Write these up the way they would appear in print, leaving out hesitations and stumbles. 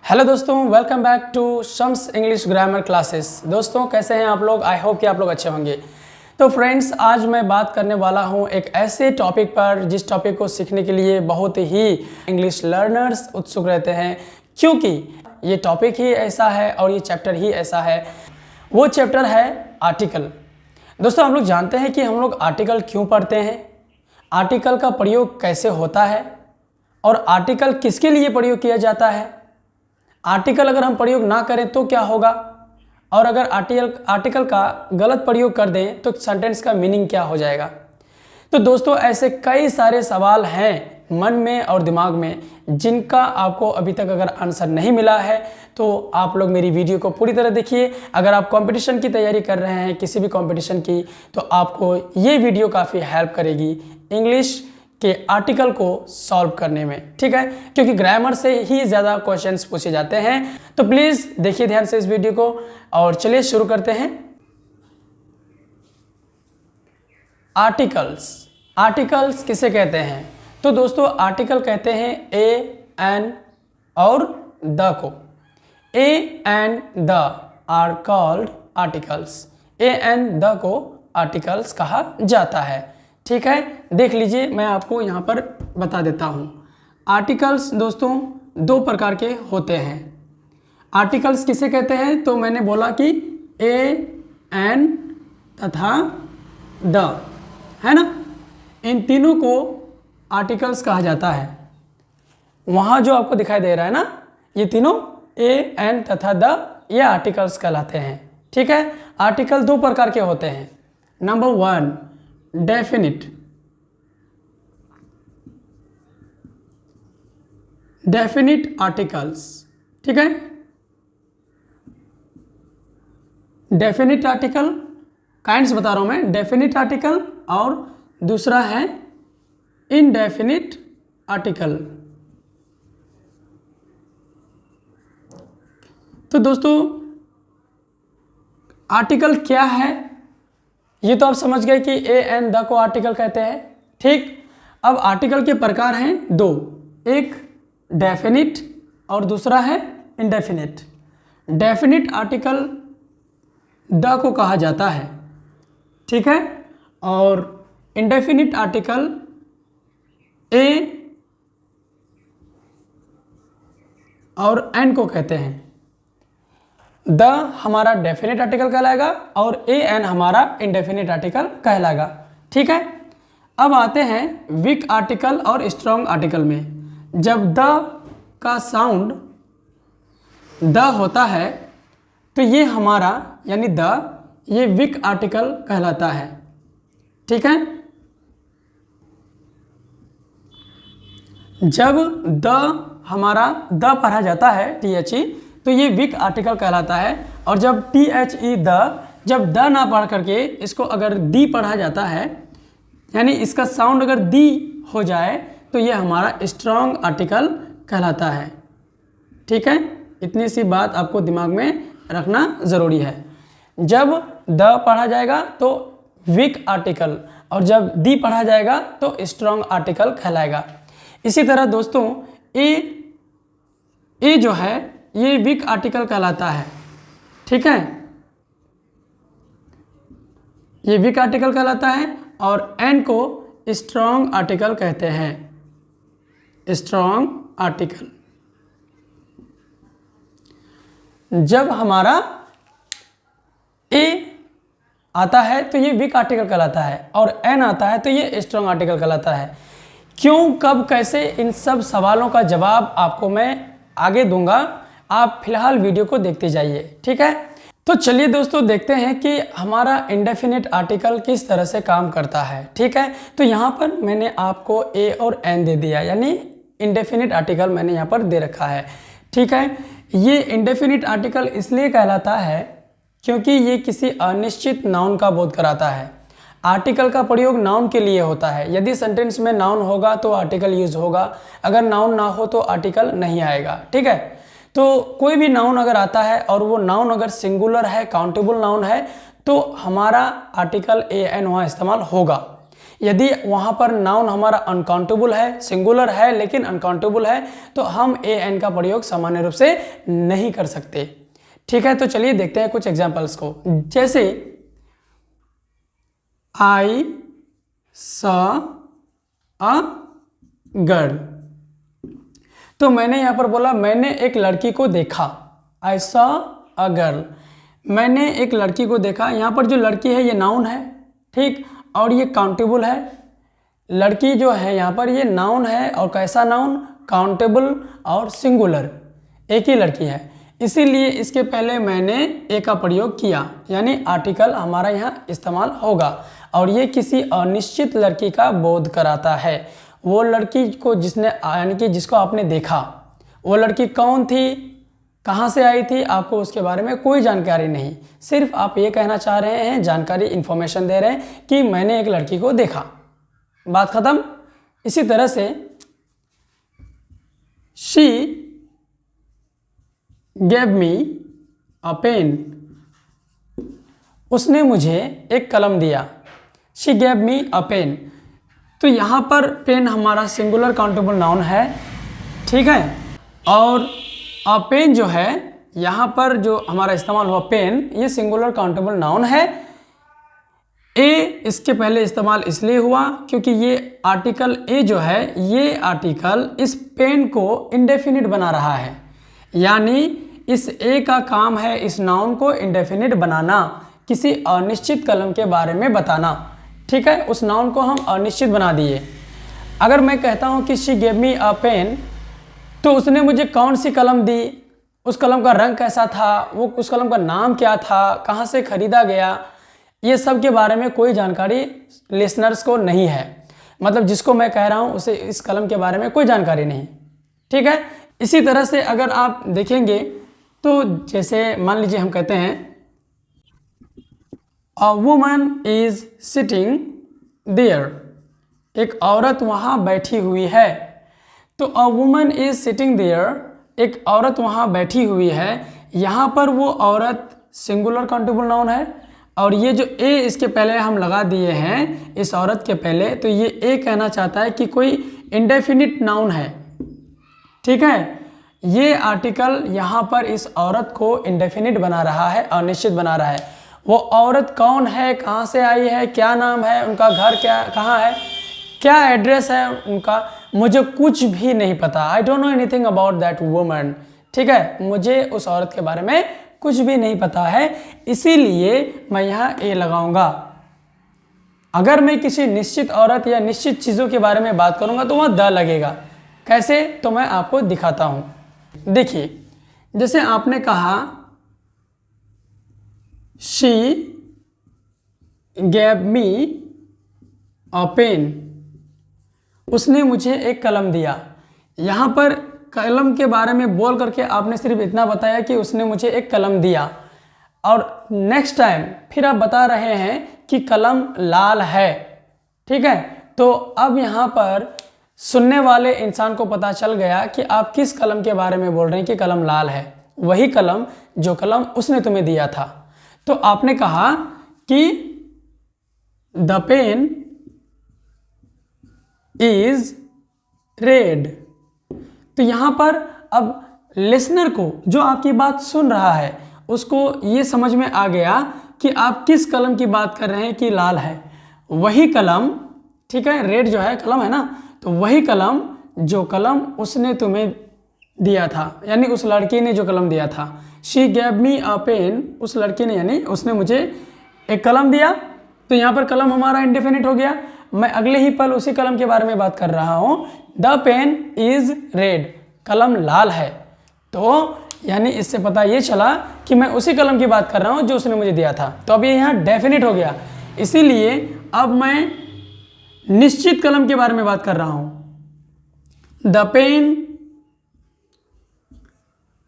Hello दोस्तों, welcome back to Shams English grammar classes. दोस्तों कैसे हैं आप लोग? आई होप कि आप लोग अच्छे होंगे। तो फ्रेंड्स, आज मैं बात करने वाला हूं एक ऐसे टॉपिक पर जिस टॉपिक को सीखने के लिए बहुत ही इंग्लिश लर्नर्स उत्सुक रहते हैं, क्योंकि ये टॉपिक ही ऐसा है और ये चैप्टर ही ऐसा है। वो चैप्टर है आर्टिकल। दोस्तों, हम लोग जानते हैं कि हम लोग आर्टिकल क्यों पढ़ते हैं, आर्टिकल का प्रयोग कैसे होता है और आर्टिकल किसके लिए प्रयोग किया जाता है। आर्टिकल अगर हम प्रयोग ना करें तो क्या होगा, और अगर आर्टिकल का गलत प्रयोग कर दें तो सेंटेंस का मीनिंग क्या हो जाएगा। तो दोस्तों, ऐसे कई सारे सवाल हैं मन में और दिमाग में जिनका आपको अभी तक अगर आंसर नहीं मिला है तो आप लोग मेरी वीडियो को पूरी तरह देखिए। अगर आप कंपटीशन की तैयारी कर रहे हैं, किसी भी कंपटीशन की, तो आपको ये वीडियो काफ़ी हेल्प करेगी इंग्लिश के आर्टिकल को सॉल्व करने में, ठीक है, क्योंकि ग्रामर से ही ज़्यादा क्वेश्चंस पूछे जाते हैं। तो प्लीज़ देखिए ध्यान से इस वीडियो को और चलिए शुरू करते हैं। आर्टिकल्स, आर्टिकल्स किसे कहते हैं? तो दोस्तों, आर्टिकल कहते हैं ए, एन और द को। A and the are called articles. A and the को आर्टिकल्स कहा जाता है, ठीक है। देख लीजिए, मैं आपको यहाँ पर बता देता हूँ। आर्टिकल्स दोस्तों दो प्रकार के होते हैं। आर्टिकल्स किसे कहते हैं? तो मैंने बोला कि ए, एन तथा द, है ना, इन तीनों को आर्टिकल्स कहा जाता है। वहाँ जो आपको दिखाई दे रहा है ना, ये तीनों ए, एन तथा द, ये आर्टिकल्स कहलाते हैं, ठीक है। आर्टिकल दो प्रकार के होते हैं। Number one, definite. Definite articles, ठीक है। डेफिनिट आर्टिकल काइंड्स बता रहा हूं मैं, डेफिनिट आर्टिकल, और दूसरा है इनडेफिनिट आर्टिकल। तो दोस्तों, आर्टिकल क्या है ये तो आप समझ गए कि ए एन द को आर्टिकल कहते हैं, ठीक। अब आर्टिकल के प्रकार हैं दो, एक डेफिनिट और दूसरा है इनडेफिनिट। डेफिनिट आर्टिकल द को कहा जाता है, ठीक है, और इनडेफिनिट आर्टिकल ए और एन को कहते हैं। द हमारा डेफिनेट आर्टिकल कहलाएगा और ए एन हमारा इनडेफिनिट आर्टिकल कहलाएगा, ठीक है। अब आते हैं वीक आर्टिकल और स्ट्रॉन्ग आर्टिकल में। जब द का साउंड द होता है तो ये हमारा यानी द, ये वीक आर्टिकल कहलाता है, ठीक है। जब द हमारा द पढ़ा जाता है THE, तो ये वीक आर्टिकल कहलाता है। और जब THE द, जब द ना पढ़ करके इसको अगर दी पढ़ा जाता है, यानी इसका साउंड अगर दी हो जाए, तो ये हमारा स्ट्रॉन्ग आर्टिकल कहलाता है, ठीक है। इतनी सी बात आपको दिमाग में रखना ज़रूरी है। जब द पढ़ा जाएगा तो वीक आर्टिकल, और जब दी पढ़ा जाएगा तो स्ट्रॉन्ग आर्टिकल कहलाएगा। इसी तरह दोस्तों, ए जो है ये वीक आर्टिकल कहलाता है, ठीक है, ये वीक आर्टिकल कहलाता है। और एन को स्ट्रॉन्ग आर्टिकल कहते हैं, स्ट्रॉन्ग आर्टिकल। जब हमारा ए आता है तो ये वीक आर्टिकल कहलाता है, और एन आता है तो ये स्ट्रॉन्ग आर्टिकल कहलाता है। क्यों, कब, कैसे, इन सब सवालों का जवाब आपको मैं आगे दूंगा। आप फिलहाल वीडियो को देखते जाइए, ठीक है। तो चलिए दोस्तों, देखते हैं कि हमारा इंडेफिनिट आर्टिकल किस तरह से काम करता है, ठीक है। तो यहाँ पर मैंने आपको ए और एन दे दिया, यानी इंडेफिनिट आर्टिकल मैंने यहाँ पर दे रखा है, ठीक है। ये इंडेफिनिट आर्टिकल इसलिए कहलाता है क्योंकि ये किसी अनिश्चित नाउन का बोध कराता है। आर्टिकल का प्रयोग नाउन के लिए होता है। यदि सेंटेंस में नाउन होगा तो आर्टिकल यूज होगा, अगर नाउन ना हो तो आर्टिकल नहीं आएगा, ठीक है। तो कोई भी नाउन अगर आता है और वो नाउन अगर सिंगुलर है, काउंटेबल नाउन है, तो हमारा आर्टिकल ए एन वहाँ इस्तेमाल होगा। यदि वहाँ पर नाउन हमारा अनकाउंटेबल है, सिंगुलर है लेकिन अनकाउंटेबल है, तो हम ए एन का प्रयोग सामान्य रूप से नहीं कर सकते। ठीक है, तो चलिए देखते हैं कुछ एग्जाम्पल्स को। जैसे आई सॉ अ गर्ल, तो मैंने यहाँ पर बोला मैंने एक लड़की को देखा, आई सॉ अ गर्ल, मैंने एक लड़की को देखा। यहाँ पर जो लड़की है ये नाउन है, ठीक, और ये काउंटेबल है। लड़की जो है यहाँ पर ये नाउन है, और कैसा नाउन, काउंटेबल और सिंगुलर, एक ही लड़की है, इसीलिए इसके पहले मैंने ए का प्रयोग किया, यानी आर्टिकल हमारा यहाँ इस्तेमाल होगा। और ये किसी अनिश्चित लड़की का बोध कराता है। वो लड़की को जिसने, यानी कि जिसको आपने देखा, वो लड़की कौन थी, कहाँ से आई थी, आपको उसके बारे में कोई जानकारी नहीं, सिर्फ आप ये कहना चाह रहे हैं, जानकारी, इन्फॉर्मेशन दे रहे हैं कि मैंने एक लड़की को देखा, बात खत्म। इसी तरह से she gave me a pen, उसने मुझे एक कलम दिया। She gave me a pen, तो यहाँ पर पेन हमारा सिंगुलर काउंटेबल नाउन है, ठीक है। और अ पेन जो है यहाँ पर जो हमारा इस्तेमाल हुआ पेन, ये सिंगुलर काउंटेबल नाउन है। ए इसके पहले इस्तेमाल इसलिए हुआ क्योंकि ये आर्टिकल ए जो है, ये आर्टिकल इस पेन को इंडेफिनिट बना रहा है, यानी इस ए का काम है इस नाउन को इंडेफिनिट बनाना, किसी अनिश्चित कलम के बारे में बताना, ठीक है। उस नाउन को हम अनिश्चित बना दिए। अगर मैं कहता हूँ कि she gave me a pen, तो उसने मुझे कौन सी कलम दी, उस कलम का रंग कैसा था, वो उस कलम का नाम क्या था, कहाँ से खरीदा गया, ये सब के बारे में कोई जानकारी लिसनर्स को नहीं है। मतलब जिसको मैं कह रहा हूँ उसे इस कलम के बारे में कोई जानकारी नहीं, ठीक है। इसी तरह से अगर आप देखेंगे तो जैसे मान लीजिए हम कहते हैं a woman is sitting there, एक औरत वहाँ बैठी हुई है। तो a woman is sitting there, एक औरत वहाँ बैठी हुई है, यहाँ पर वो औरत सिंगुलर काउंटेबल नाउन है, और ये जो ए इसके पहले हम लगा दिए हैं इस औरत के पहले, तो ये ए कहना चाहता है कि कोई इंडेफिनिट नाउन है, ठीक है। ये आर्टिकल यहाँ पर इस औरत को इंडेफिनिट बना रहा है, अनिश्चित बना रहा है। वो औरत कौन है, कहाँ से आई है, क्या नाम है, उनका घर क्या कहाँ है, क्या एड्रेस है उनका, मुझे कुछ भी नहीं पता। I don't know anything about that woman, ठीक है, मुझे उस औरत के बारे में कुछ भी नहीं पता है, इसीलिए मैं यहाँ ए लगाऊंगा। अगर मैं किसी निश्चित औरत या निश्चित चीज़ों के बारे में बात करूंगा तो वहाँ द लगेगा। कैसे, तो मैं आपको दिखाता हूँ। देखिए, जैसे आपने कहा she gave me a pen, उसने मुझे एक कलम दिया। यहाँ पर कलम के बारे में बोल करके आपने सिर्फ इतना बताया कि उसने मुझे एक कलम दिया, और नेक्स्ट टाइम फिर आप बता रहे हैं कि कलम लाल है, ठीक है। तो अब यहाँ पर सुनने वाले इंसान को पता चल गया कि आप किस कलम के बारे में बोल रहे हैं कि कलम लाल है, वही कलम जो कलम उसने तुम्हें दिया था। तो आपने कहा कि द पेन इज रेड, तो यहाँ पर अब लिसनर को, जो आपकी बात सुन रहा है, उसको ये समझ में आ गया कि आप किस कलम की बात कर रहे हैं कि लाल है, वही कलम, ठीक है, रेड जो है कलम है ना, तो वही कलम जो कलम उसने तुम्हें दिया था, यानी उस लड़की ने जो कलम दिया था। She gave me a pen, उस लड़की ने, यानी उसने मुझे एक कलम दिया, तो यहाँ पर कलम हमारा इंडेफिनिट हो गया। मैं अगले ही पल उसी कलम के बारे में बात कर रहा हूँ, द पेन इज रेड, कलम लाल है। तो यानी इससे पता ये चला कि मैं उसी कलम की बात कर रहा हूँ जो उसने मुझे दिया था। तो अब ये यहाँ डेफिनिट हो गया, इसीलिए अब मैं निश्चित कलम के बारे में बात कर रहा हूँ। द पेन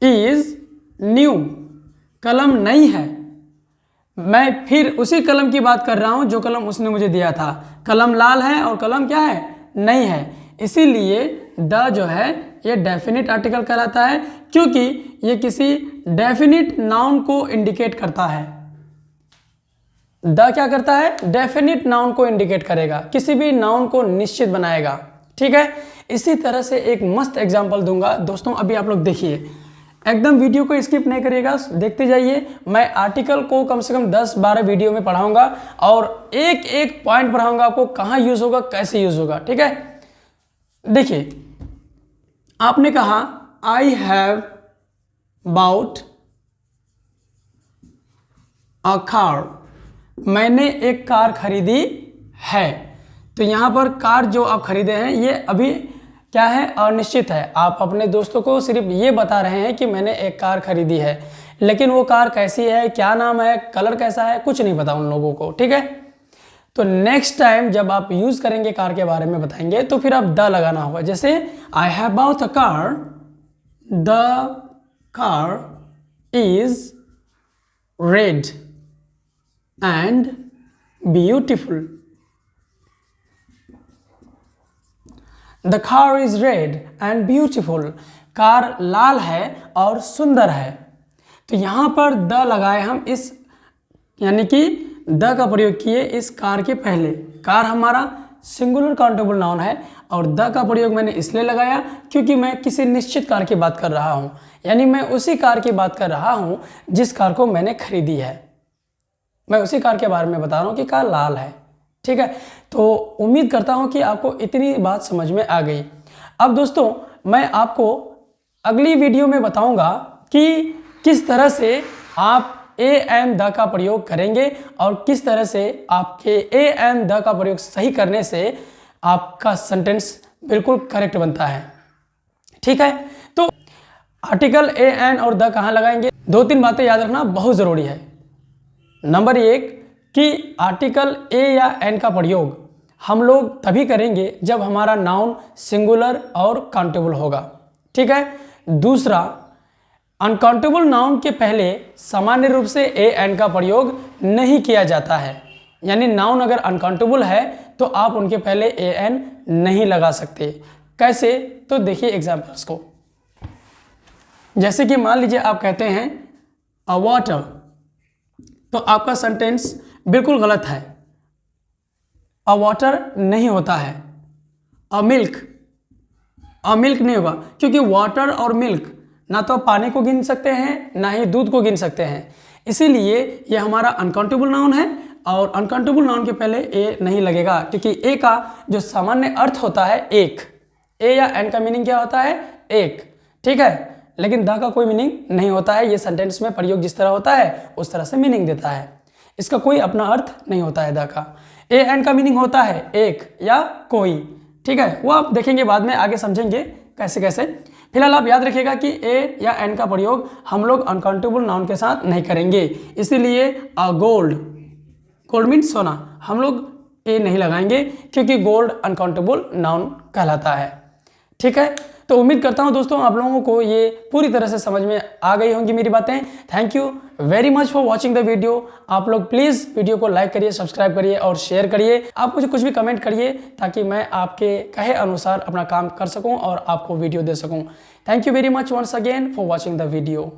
इज न्यू, कलम नई है। मैं फिर उसी कलम की बात कर रहा हूँ जो कलम उसने मुझे दिया था। कलम लाल है और कलम क्या है, नई है, इसीलिए द जो है ये डेफिनिट आर्टिकल कहलाता है, क्योंकि ये किसी डेफिनिट नाउन को इंडिकेट करता है। द क्या करता है, डेफिनिट नाउन को इंडिकेट करेगा, किसी भी नाउन को निश्चित बनाएगा। ठीक है, इसी तरह से एक मस्त एग्जांपल दूंगा दोस्तों, अभी आप लोग देखिए, एकदम वीडियो को स्किप नहीं करिएगा, देखते जाइए। मैं आर्टिकल को कम से कम 10-12 वीडियो में पढ़ाऊंगा और एक एक पॉइंट पढ़ाऊंगा आपको, कहाँ यूज होगा, कैसे यूज होगा। ठीक है, देखिए, आपने कहा I have bought a car, मैंने एक कार खरीदी है। तो यहाँ पर कार जो आप खरीदे हैं ये अभी क्या है, अनिश्चित है। आप अपने दोस्तों को सिर्फ ये बता रहे हैं कि मैंने एक कार खरीदी है, लेकिन वो कार कैसी है, क्या नाम है, कलर कैसा है, कुछ नहीं पता उन लोगों को। ठीक है, तो नेक्स्ट टाइम जब आप यूज करेंगे कार के बारे में बताएंगे तो फिर आप द लगाना होगा। जैसे I have bought a car, the car is red and beautiful. The car is red and beautiful, car लाल है और सुंदर है। तो यहाँ पर द लगाए हम, इस यानी कि द का प्रयोग किए इस कार के पहले। कार हमारा सिंगुलर काउंटेबल नाउन है और द का प्रयोग मैंने इसलिए लगाया क्योंकि मैं किसी निश्चित कार की बात कर रहा हूँ, यानी मैं उसी कार की बात कर रहा हूँ जिस कार को मैंने खरीदी है। मैं उसी कार के बारे में बता रहा हूँ कि कार लाल है। ठीक है, तो उम्मीद करता हूँ कि आपको इतनी बात समझ में आ गई। अब दोस्तों मैं आपको अगली वीडियो में बताऊंगा कि किस तरह से आप ए एंड द का प्रयोग करेंगे और किस तरह से आपके ए एंड द का प्रयोग सही करने से आपका सेंटेंस बिल्कुल करेक्ट बनता है। ठीक है, तो आर्टिकल ए एंड और द कहाँ लगाएंगे, 2-3 बातें याद रखना बहुत ज़रूरी है। नंबर 1 कि आर्टिकल ए या एन का प्रयोग हम लोग तभी करेंगे जब हमारा नाउन सिंगुलर और काउंटेबल होगा। ठीक है, दूसरा, अनकाउंटेबल नाउन के पहले सामान्य रूप से ए एन का प्रयोग नहीं किया जाता है, यानी नाउन अगर अनकाउंटेबल है तो आप उनके पहले ए एन नहीं लगा सकते। कैसे, तो देखिए एग्जाम्पल्स को। जैसे कि मान लीजिए आप कहते हैं अ वाटर, तो आपका सेंटेंस बिल्कुल गलत है। अ वाटर नहीं होता है। अ मिल्क नहीं होगा, क्योंकि वाटर और मिल्क ना तो पानी को गिन सकते हैं ना ही दूध को गिन सकते हैं, इसीलिए ये हमारा अनकाउंटेबल नाउन है और अनकाउंटेबल नाउन के पहले ए नहीं लगेगा, क्योंकि ए का जो सामान्य अर्थ होता है एक, ए या एन का मीनिंग क्या होता है, एक। ठीक है, लेकिन द का कोई मीनिंग नहीं होता है। ये सेंटेंस में प्रयोग जिस तरह होता है उस तरह से मीनिंग देता है, इसका कोई अपना अर्थ नहीं होता है द का। ए एन का मीनिंग होता है एक या कोई। ठीक है, वो आप देखेंगे बाद में, आगे समझेंगे कैसे कैसे। फिलहाल आप याद रखिएगा कि ए या एन का प्रयोग हम लोग अनकाउंटेबल नाउन के साथ नहीं करेंगे, इसीलिए गोल्ड मीन्स सोना, हम लोग ए नहीं लगाएंगे क्योंकि गोल्ड अनकाउंटेबल नाउन कहलाता है। ठीक है, तो उम्मीद करता हूं दोस्तों आप लोगों को ये पूरी तरह से समझ में आ गई होंगी मेरी बातें। Thank you very much for watching the video. आप लोग प्लीज़ वीडियो को लाइक करिए, सब्सक्राइब करिए और शेयर करिए। आप मुझे कुछ भी कमेंट करिए ताकि मैं आपके कहे अनुसार अपना काम कर सकूं और आपको वीडियो दे सकूं। Thank you very much once again for watching the video.